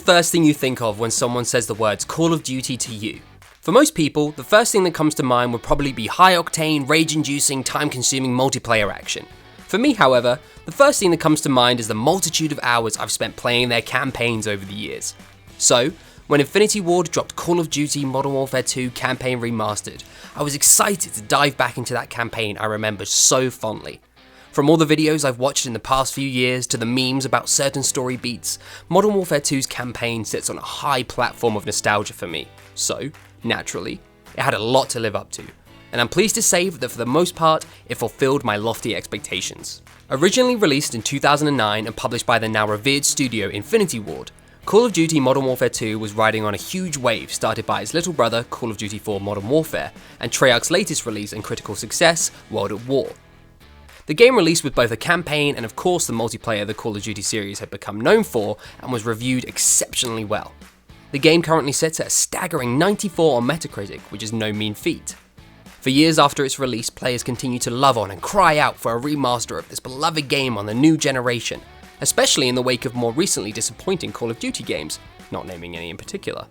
first thing you think of when someone says the words Call of Duty to you? For most people, the first thing that comes to mind would probably be high-octane, rage-inducing, time-consuming multiplayer action. For me, however, the first thing that comes to mind is the multitude of hours I've spent playing their campaigns over the years. So, when Infinity Ward dropped Call of Duty Modern Warfare 2 Campaign Remastered, I was excited to dive back into that campaign I remember so fondly. From all the videos I've watched in the past few years to the memes about certain story beats, Modern Warfare 2's campaign sits on a high platform of nostalgia for me. So, naturally, it had a lot to live up to, and I'm pleased to say that for the most part, it fulfilled my lofty expectations. Originally released in 2009 and published by the now revered studio Infinity Ward, Call of Duty Modern Warfare 2 was riding on a huge wave started by its little brother Call of Duty 4 Modern Warfare, and Treyarch's latest release and critical success, World at War. The game released with both a campaign and of course the multiplayer the Call of Duty series had become known for, and was reviewed exceptionally well. The game currently sits at a staggering 94 on Metacritic, which is no mean feat. For years after its release, players continue to love on and cry out for a remaster of this beloved game on the new generation, especially in the wake of more recently disappointing Call of Duty games, not naming any in particular.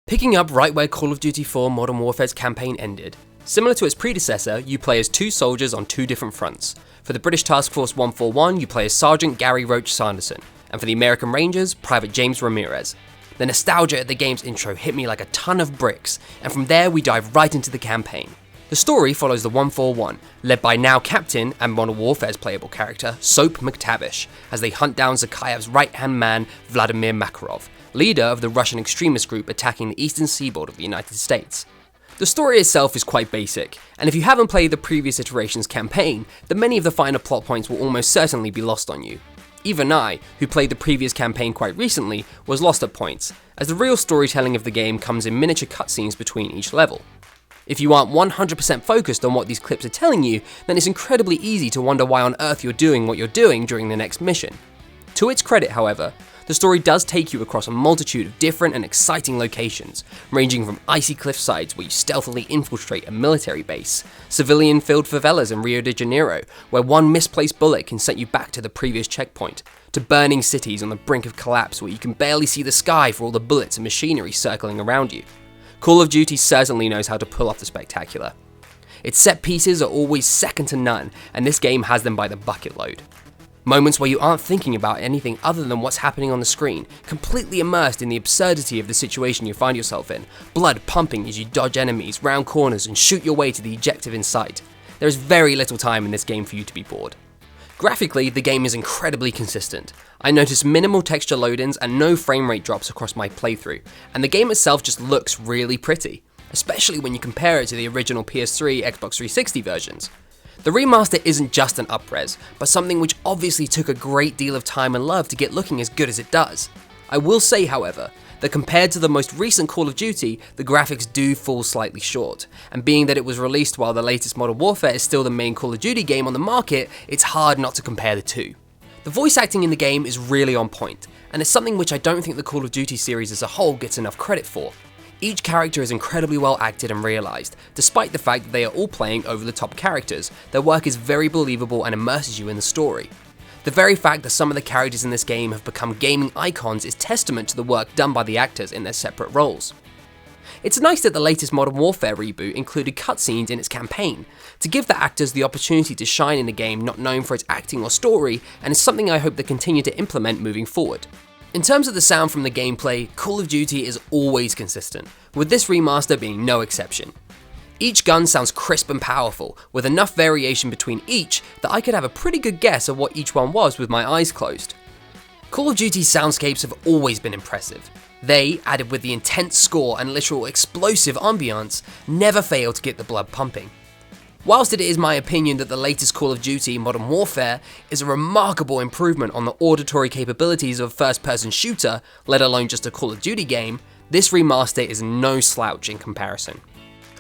Picking up right where Call of Duty 4 Modern Warfare's campaign ended, similar to its predecessor, you play as two soldiers on two different fronts. For the British Task Force 141, you play as Sergeant Gary Roach Sanderson, and for the American Rangers, Private James Ramirez. The nostalgia at the game's intro hit me like a ton of bricks, and from there we dive right into the campaign. The story follows the 141, led by now Captain and Modern Warfare's playable character, Soap McTavish, as they hunt down Zakhaev's right-hand man, Vladimir Makarov, leader of the Russian extremist group attacking the eastern seaboard of the United States. The story itself is quite basic, and if you haven't played the previous iteration's campaign, then many of the finer plot points will almost certainly be lost on you. Even I, who played the previous campaign quite recently, was lost at points, as the real storytelling of the game comes in miniature cutscenes between each level. If you aren't 100% focused on what these clips are telling you, then it's incredibly easy to wonder why on earth you're doing what you're doing during the next mission. To its credit, however, the story does take you across a multitude of different and exciting locations, ranging from icy cliffsides where you stealthily infiltrate a military base, civilian-filled favelas in Rio de Janeiro, where one misplaced bullet can send you back to the previous checkpoint, to burning cities on the brink of collapse where you can barely see the sky for all the bullets and machinery circling around you. Call of Duty certainly knows how to pull off the spectacular. Its set pieces are always second to none, and this game has them by the bucket load. Moments where you aren't thinking about anything other than what's happening on the screen, completely immersed in the absurdity of the situation you find yourself in, blood pumping as you dodge enemies, round corners and shoot your way to the objective in sight. There is very little time in this game for you to be bored. Graphically, the game is incredibly consistent. I noticed minimal texture load-ins and no frame rate drops across my playthrough, and the game itself just looks really pretty, especially when you compare it to the original PS3, Xbox 360 versions. The remaster isn't just an up-res, but something which obviously took a great deal of time and love to get looking as good as it does. I will say, however, that compared to the most recent Call of Duty, the graphics do fall slightly short, and being that it was released while the latest Modern Warfare is still the main Call of Duty game on the market, it's hard not to compare the two. The voice acting in the game is really on point, and it's something which I don't think the Call of Duty series as a whole gets enough credit for. Each character is incredibly well acted and realised. Despite the fact that they are all playing over-the-top characters, their work is very believable and immerses you in the story. The very fact that some of the characters in this game have become gaming icons is testament to the work done by the actors in their separate roles. It's nice that the latest Modern Warfare reboot included cutscenes in its campaign, to give the actors the opportunity to shine in a game not known for its acting or story, and is something I hope they continue to implement moving forward. In terms of the sound from the gameplay, Call of Duty is always consistent, with this remaster being no exception. Each gun sounds crisp and powerful, with enough variation between each that I could have a pretty good guess of what each one was with my eyes closed. Call of Duty's soundscapes have always been impressive. They, added with the intense score and literal explosive ambiance, never fail to get the blood pumping. Whilst it is my opinion that the latest Call of Duty Modern Warfare is a remarkable improvement on the auditory capabilities of a first-person shooter, let alone just a Call of Duty game, this remaster is no slouch in comparison.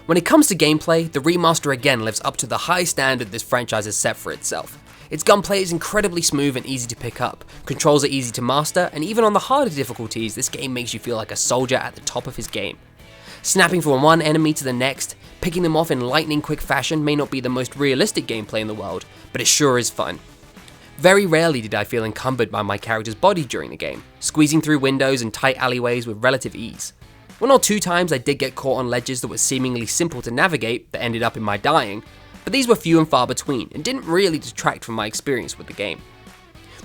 When it comes to gameplay, the remaster again lives up to the high standard this franchise has set for itself. Its gunplay is incredibly smooth and easy to pick up, controls are easy to master, and even on the harder difficulties, this game makes you feel like a soldier at the top of his game. Snapping from one enemy to the next, picking them off in lightning quick fashion may not be the most realistic gameplay in the world, but it sure is fun. Very rarely did I feel encumbered by my character's body during the game, squeezing through windows and tight alleyways with relative ease. 1 or 2 times I did get caught on ledges that were seemingly simple to navigate that ended up in my dying, but these were few and far between and didn't really detract from my experience with the game.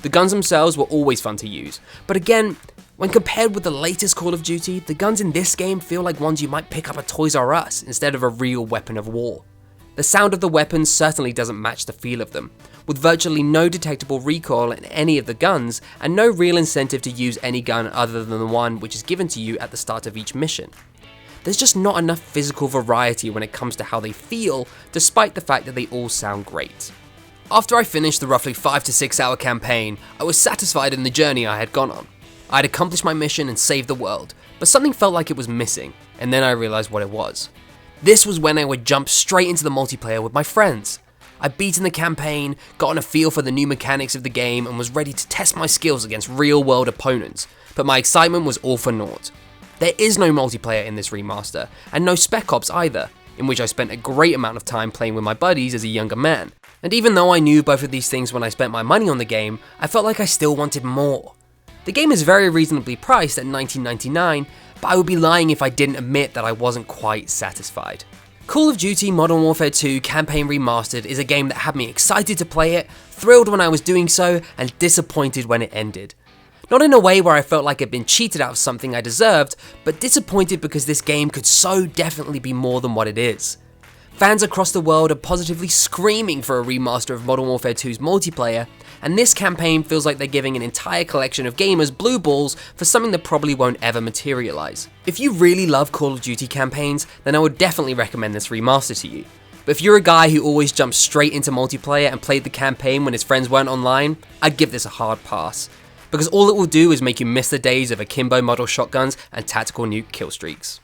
The guns themselves were always fun to use, but again, when compared with the latest Call of Duty, the guns in this game feel like ones you might pick up at Toys R Us instead of a real weapon of war. The sound of the weapons certainly doesn't match the feel of them, with virtually no detectable recoil in any of the guns and no real incentive to use any gun other than the one which is given to you at the start of each mission. There's just not enough physical variety when it comes to how they feel, despite the fact that they all sound great. After I finished the roughly 5 to 6 hour campaign, I was satisfied in the journey I had gone on. I had accomplished my mission and saved the world, but something felt like it was missing, and then I realized what it was. This was when I would jump straight into the multiplayer with my friends. I'd beaten the campaign, gotten a feel for the new mechanics of the game, and was ready to test my skills against real-world opponents, but my excitement was all for naught. There is no multiplayer in this remaster, and no Spec Ops either, in which I spent a great amount of time playing with my buddies as a younger man. And even though I knew both of these things when I spent my money on the game, I felt like I still wanted more. The game is very reasonably priced at $19.99, but I would be lying if I didn't admit that I wasn't quite satisfied. Call of Duty Modern Warfare 2 Campaign Remastered is a game that had me excited to play it, thrilled when I was doing so, and disappointed when it ended. Not in a way where I felt like I'd been cheated out of something I deserved, but disappointed because this game could so definitely be more than what it is. Fans across the world are positively screaming for a remaster of Modern Warfare 2's multiplayer, and this campaign feels like they're giving an entire collection of gamers blue balls for something that probably won't ever materialize. If you really love Call of Duty campaigns, then I would definitely recommend this remaster to you. But if you're a guy who always jumped straight into multiplayer and played the campaign when his friends weren't online, I'd give this a hard pass. Because all it will do is make you miss the days of akimbo model shotguns and tactical nuke kill streaks.